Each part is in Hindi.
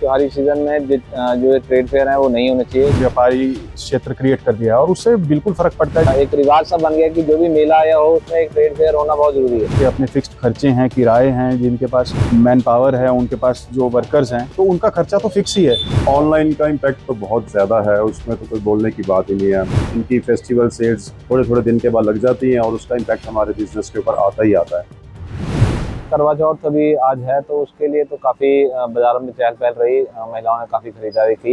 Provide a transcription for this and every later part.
त्योहारी सीजन में जो ट्रेड फेयर है वो नहीं होने चाहिए। व्यापारी क्षेत्र क्रिएट कर दिया है और उससे बिल्कुल फर्क पड़ता है। एक रिवाज सा बन गया कि जो भी मेला आया हो उसमें एक ट्रेड फेयर होना बहुत जरूरी है। कि अपने फिक्स्ड खर्चे हैं, किराए हैं, जिनके पास मैन पावर है, उनके पास जो वर्कर्स हैं, तो उनका खर्चा तो फिक्स ही है। ऑनलाइन का इम्पैक्ट तो बहुत ज़्यादा है, उसमें तो कोई बोलने की बात ही नहीं है। इनकी फेस्टिवल सेल्स थोड़े थोड़े दिन के बाद लग जाती हैं और उसका इम्पैक्ट हमारे बिजनेस के ऊपर आता ही आता है। करवा चौथ अभी आज है तो उसके लिए तो काफ़ी बाज़ारों में चहल पहल रही। महिलाओं ने काफ़ी खरीदारी की।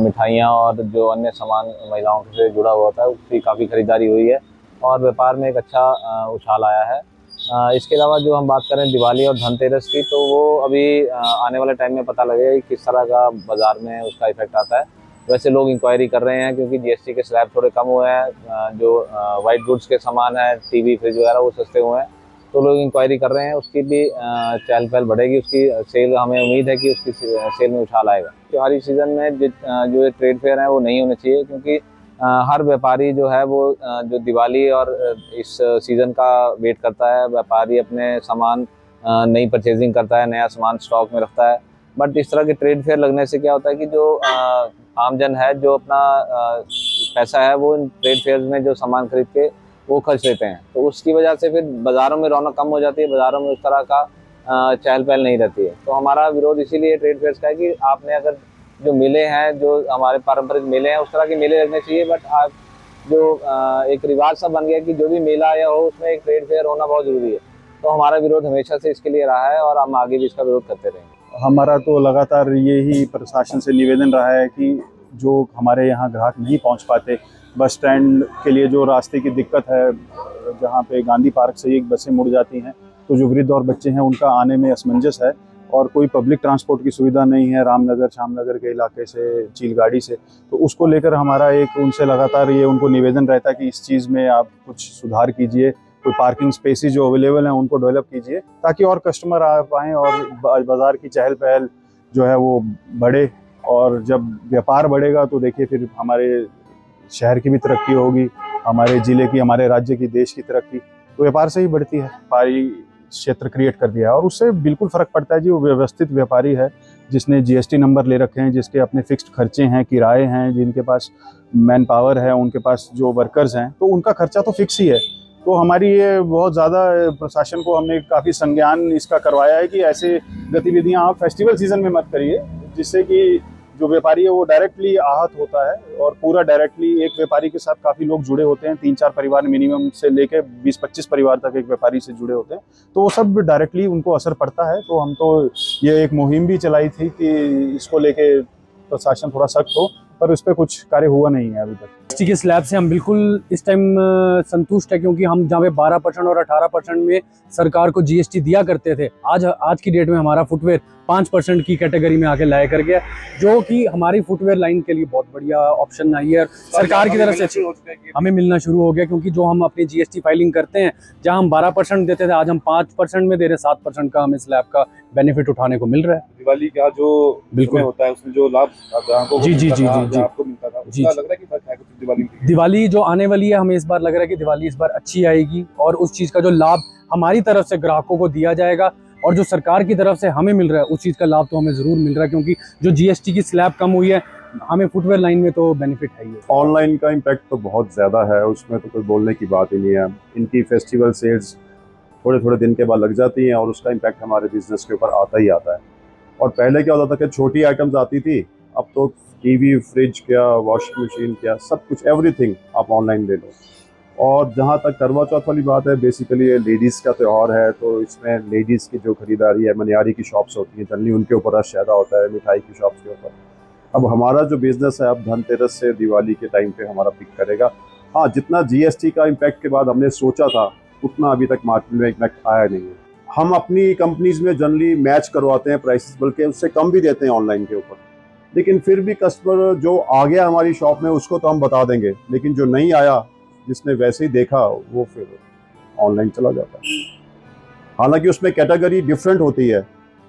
मिठाइयाँ और जो अन्य सामान महिलाओं से जुड़ा हुआ था उसकी काफ़ी खरीदारी हुई है और व्यापार में एक अच्छा उछाल आया है। इसके अलावा जो हम बात करें दिवाली और धनतेरस की, तो वो अभी आने वाले टाइम में पता लगेगा कि किस तरह का बाज़ार में उसका इफेक्ट आता है। वैसे लोग इंक्वायरी कर रहे हैं क्योंकि जीएसटी के स्लैब थोड़े कम हुए हैं। जो वाइट गुड्स के सामान है, टीवी फ्रिज वगैरह, वो सस्ते हुए हैं, तो लोग इंक्वायरी कर रहे हैं। उसकी भी चहल पहल बढ़ेगी, उसकी सेल, हमें उम्मीद है कि उसकी सेल में उछाल आएगा। त्योहारी सीजन में जो ट्रेड फेयर है वो नहीं होने चाहिए क्योंकि हर व्यापारी जो है वो जो दिवाली और इस सीज़न का वेट करता है। व्यापारी अपने सामान नई परचेजिंग करता है, नया सामान स्टॉक में रखता है। बट इस तरह के ट्रेड फेयर लगने से क्या होता है कि जो आमजन है, जो अपना पैसा है वो इन ट्रेड फेयर में जो सामान खरीद के वो खर्च लेते हैं, तो उसकी वजह से फिर बाज़ारों में रौनक कम हो जाती है। बाज़ारों में उस तरह का चहल पहल नहीं रहती है। तो हमारा विरोध इसीलिए ट्रेड फेयर्स का है कि आपने अगर जो मेले हैं, जो हमारे पारंपरिक मेले हैं, उस तरह के मेले लगने चाहिए। बट आप जो एक रिवाज सा बन गया कि जो भी मेला आया हो उसमें एक ट्रेड फेयर होना बहुत ज़रूरी है। तो हमारा विरोध हमेशा से इसके लिए रहा है और हम आगे भी इसका विरोध करते रहेंगे। हमारा तो लगातार यही प्रशासन से निवेदन रहा है कि जो हमारे यहाँ ग्राहक नहीं पहुँच पाते, बस स्टैंड के लिए जो रास्ते की दिक्कत है, जहाँ पे गांधी पार्क से एक बसें मुड़ जाती हैं, तो जो वृद्ध और बच्चे हैं उनका आने में असमंजस है और कोई पब्लिक ट्रांसपोर्ट की सुविधा नहीं है रामनगर श्यामनगर के इलाके से, चीलगाड़ी से। तो उसको लेकर हमारा एक उनसे लगातार ये उनको निवेदन रहता है कि इस चीज़ में आप कुछ सुधार कीजिए, कोई पार्किंग स्पेसेस जो अवेलेबल हैं उनको डेवलप कीजिए ताकि और कस्टमर आ पाएँ और बाज़ार की चहल पहल जो है वो बढ़े। और जब व्यापार बढ़ेगा तो देखिए फिर हमारे शहर की भी तरक्की होगी, हमारे ज़िले की, हमारे राज्य की, देश की तरक्की तो व्यापार से ही बढ़ती है। व्यापारी क्षेत्र क्रिएट कर दिया है और उससे बिल्कुल फ़र्क पड़ता है। जो व्यवस्थित व्यापारी है, जिसने जीएसटी नंबर ले रखे हैं, जिसके अपने फिक्स्ड खर्चे हैं, किराए हैं, जिनके पास मैन पावर है, उनके पास जो वर्कर्स हैं, तो उनका खर्चा तो फिक्स ही है। तो हमारी ये बहुत ज़्यादा प्रशासन को हमने काफ़ी संज्ञान इसका करवाया है कि ऐसे गतिविधियां आप फेस्टिवल सीजन में मत करिए, जिससे कि जो व्यापारी है वो डायरेक्टली आहत होता है। और पूरा डायरेक्टली एक व्यापारी के साथ काफ़ी लोग जुड़े होते हैं, 3-4 परिवार मिनिमम से लेकर 20-25 परिवार तक एक व्यापारी से जुड़े होते हैं, तो वो सब डायरेक्टली उनको असर पड़ता है। तो हम तो ये एक मुहिम भी चलाई थी कि इसको लेके प्रशासन थोड़ा सख्त हो, पर उस पर कुछ कार्य हुआ नहीं है अभी तक। जीएसटी के स्लैब से हम बिल्कुल इस टाइम संतुष्ट है, क्योंकि हम जहाँ पे 12% और 18% में सरकार को जीएसटी दिया करते थे, आज की डेट में हमारा फुटवेयर 5% की कैटेगरी में आके लाया कर गया, जो कि हमारी फुटवेयर लाइन के लिए बहुत बढ़िया ऑप्शन आई है। सरकार की तरफ से हमें मिलना शुरू हो गया, क्योंकि जो हम अपनी जीएसटी फाइलिंग करते हैं, जहाँ हम 12% देते थे, आज हम 5% में दे रहे, 7% का हमें स्लैब का बेनिफिट उठाने को मिल रहा है। दिवाली का जो बिल्कुल होता है उसमें जो लाभ ग्राहकों को जी आपको मिलता था, उसका लग रहा है कि फर्क है कुछ दिवाली जो आने वाली है, हमें इस बार लग रहा है कि दिवाली इस बार अच्छी आएगी और उस चीज़ का जो लाभ हमारी तरफ से ग्राहकों को दिया जाएगा और जो सरकार की तरफ से हमें मिल रहा है उस चीज़ का लाभ तो हमें ज़रूर मिल रहा है, क्योंकि जो जीएसटी की स्लैब कम हुई है, हमें फुटवेयर लाइन में तो बेनिफिट है ही है। ऑनलाइन का इम्पैक्ट तो बहुत ज़्यादा है, उसमें तो कोई बोलने की बात ही नहीं है। इनकी फेस्टिवल सेल्स थोड़े थोड़े दिन के बाद लग जाती हैं और उसका इम्पैक्ट हमारे बिजनेस के ऊपर आता ही आता है। और पहले क्या होता था कि छोटी आइटम्स आती थी, अब तो टीवी, फ्रिज क्या, वॉशिंग मशीन क्या, सब कुछ एवरीथिंग आप ऑनलाइन ले लो। और जहाँ तक करवा चौथ वाली बात है, बेसिकली ये लेडीज़ का त्यौहार है, तो इसमें लेडीज़ की जो खरीदारी है, मनियारी की शॉप्स होती हैं, जनरली उनके ऊपर रश ज़्यादा होता है, मिठाई की शॉप्स के ऊपर। अब हमारा जो बिज़नेस है, अब धनतेरस से दिवाली के टाइम पे हमारा पिक करेगा। हाँ, जितना जीएसटी का इम्पैक्ट के बाद हमने सोचा था, उतना अभी तक मार्केट में इम्पैक्ट आया नहीं है। हम अपनी कंपनीज़ में जनरली मैच करवाते हैं प्राइसेस, बल्कि उससे कम भी देते हैं ऑनलाइन के ऊपर, लेकिन फिर भी कस्टमर जो आ गया हमारी शॉप में उसको तो हम बता देंगे, लेकिन जो नहीं आया, जिसने वैसे ही देखा, वो फिर ऑनलाइन चला जाता है। हालांकि उसमें कैटेगरी डिफरेंट होती है,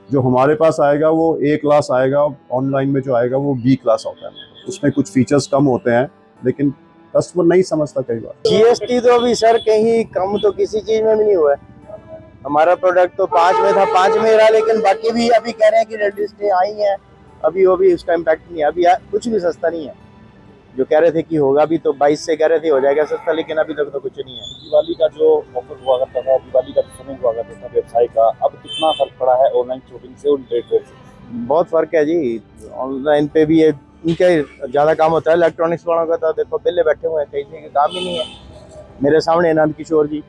जो हमारे पास आएगा वो ए क्लास आएगा, ऑनलाइन में जो आएगा वो बी क्लास होता है, उसमें कुछ फीचर्स कम होते हैं, लेकिन कस्टमर नहीं समझता कई बार। जीएसटी तो अभी सर कहीं कम तो किसी चीज में भी नहीं हुआ है। हमारा प्रोडक्ट तो 5 में था, 5 में रहा, लेकिन बाकी भी अभी कह रहे हैं कि रजिस्ट्री आई है अभी वो भी उसका इम्पैक्ट नहीं है। अभी कुछ भी सस्ता नहीं है। जो कह रहे थे कि होगा भी, तो 22 से कह रहे थे हो जाएगा सस्ता, लेकिन अभी तक तो कुछ नहीं है। दिवाली का जो ऑफर हुआ करता था, दिवाली का जो समय हुआ करता था व्यवसाय का, अब कितना फर्क पड़ा है ऑनलाइन शॉपिंग से और ट्रेड फेयर से? बहुत फर्क है जी। ऑनलाइन पे भी ये इनके ज़्यादा काम होता है। इलेक्ट्रॉनिक्स वालों का तो देखो पहले बैठे हुए हैं, कहीं के काम ही नहीं है। मेरे सामने नंद किशोर जी,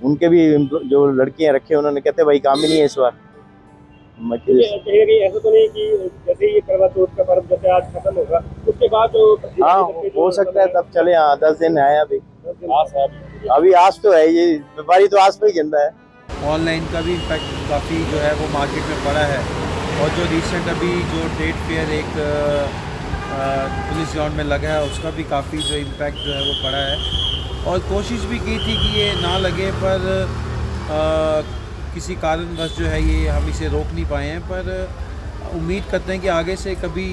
उनके भी जो लड़कियां रखे उन्होंने कहते भाई काम ही नहीं है इस बार। कहीं ना कहीं ऐसा तो नहीं कि जैसे ये करवा चौथ का पर्व जैसे आज खत्म होगा उसके बाद जो हाँ हो सकता है तब चले। हाँ 10 दिन है अभी। आस है अभी आस तो है, ये व्यापारी तो आस पे ही जिंदा है। ऑनलाइन का भी इम्पैक्ट काफ़ी जो है वो मार्केट में पड़ा है। और जो रिसेंट अभी जो ट्रेड फेयर एक पुलिस ग्राउंड में लगा है उसका भी काफ़ी जो इम्पैक्ट जो है वो पड़ा है। और कोशिश भी की थी कि ये ना लगे, पर किसी कारणवश जो है ये हम इसे रोक नहीं पाए हैं। पर उम्मीद करते हैं कि आगे से कभी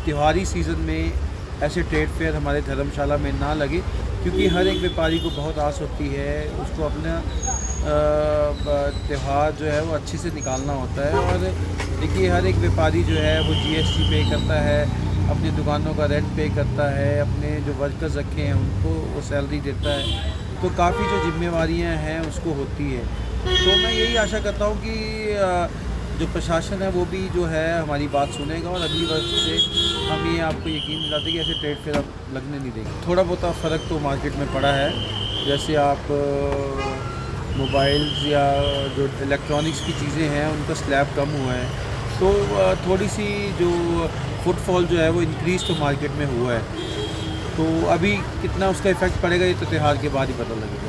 त्योहारी सीज़न में ऐसे ट्रेड फेयर हमारे धर्मशाला में ना लगे, क्योंकि हर एक व्यापारी को बहुत आस होती है, उसको अपना त्यौहार जो है वो अच्छे से निकालना होता है। और देखिए हर एक व्यापारी जो है वो GST पे करता है, अपनी दुकानों का रेंट पे करता है, अपने जो वर्कर्स रखे हैं उनको वो सैलरी देता है, तो काफ़ी जो जिम्मेवारियां हैं उसको होती है। तो मैं यही आशा करता हूँ कि जो प्रशासन है वो भी जो है हमारी बात सुनेगा और अगली वर्ष से हम ये आपको यकीन दिलाते कि ऐसे ट्रेड फेयर अब लगने नहीं देंगे। थोड़ा बहुत फ़र्क तो मार्केट में पड़ा है, जैसे आप मोबाइल्स या जो इलेक्ट्रॉनिक्स की चीज़ें हैं उनका स्लैब कम हुआ है, तो थोड़ी सी जो फुटफॉल जो है वो इंक्रीज़ तो मार्केट में हुआ है। तो अभी कितना उसका इफ़ेक्ट पड़ेगा ये तो त्यौहार के बाद ही पता लगेगा।